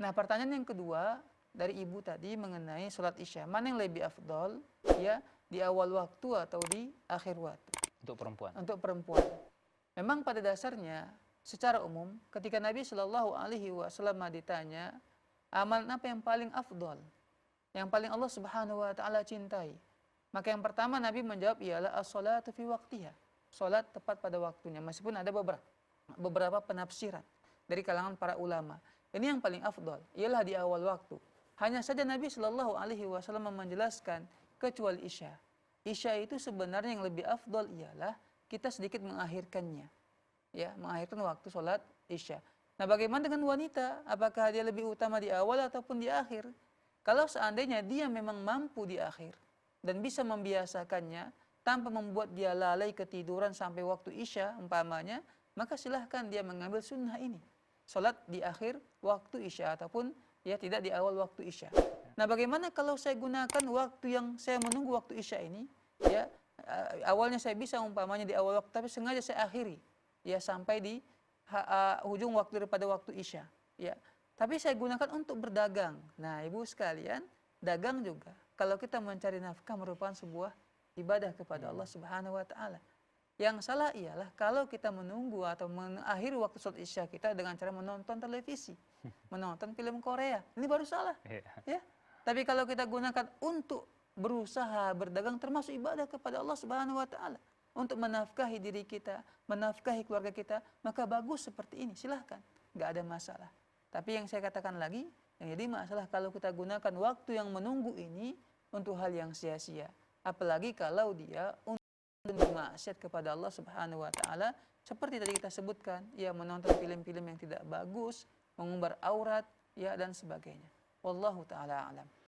Nah, pertanyaan yang kedua dari ibu tadi mengenai sholat isya, mana yang lebih afdol, ya, di awal waktu atau di akhir waktu? Untuk perempuan. Untuk perempuan. Memang pada dasarnya, secara umum, ketika Nabi Shallallahu Alaihi Wasallam ditanya, amalan apa yang paling afdol, yang paling Allah Subhanahu Wa Taala cintai, maka yang pertama Nabi menjawab ialah as-salatu fi waqtiha, salat tepat pada waktunya. Meskipun ada beberapa penafsiran dari kalangan para ulama, ini yang paling afdol ialah di awal waktu. Hanya saja Nabi Shallallahu Alaihi Wasallam menjelaskan kecuali isya. Isya itu sebenarnya yang lebih afdol ialah kita sedikit mengakhirkannya, ya, mengakhirkan waktu sholat isya. Nah, bagaimana dengan wanita? Apakah dia lebih utama di awal ataupun di akhir? Kalau seandainya dia memang mampu di akhir dan bisa membiasakannya tanpa membuat dia lalai ketiduran sampai waktu isya umpamanya, maka silahkan dia mengambil sunnah ini, sholat di akhir waktu isya ataupun ya tidak di awal waktu isya. Nah, bagaimana kalau saya gunakan waktu yang saya menunggu waktu isya ini, ya, awalnya saya bisa umpamanya di awal waktu, tapi sengaja saya akhiri, ya, sampai di ujung waktu daripada waktu isya, ya. Tapi saya gunakan untuk berdagang. Nah, ibu sekalian, dagang juga, kalau kita mencari nafkah merupakan sebuah ibadah kepada Allah Subhanahu Wa Taala. Yang salah ialah kalau kita menunggu atau mengakhiri waktu sholat isya kita dengan cara menonton televisi, menonton film Korea. Ini baru salah, ya. Tapi kalau kita gunakan untuk berusaha berdagang, termasuk ibadah kepada Allah Subhanahu Wa Taala, untuk menafkahi diri kita, menafkahi keluarga kita, maka bagus seperti ini, silahkan, nggak ada masalah. Tapi yang saya katakan lagi, yang jadi masalah kalau kita gunakan waktu yang menunggu ini untuk hal yang sia-sia, apalagi kalau dia untuk bermaksiat kepada Allah Subhanahu Wa Taala, seperti tadi kita sebutkan, ya, menonton film-film yang tidak bagus, mengumbar aurat, ya, dan sebagainya. Wallahu taala alam.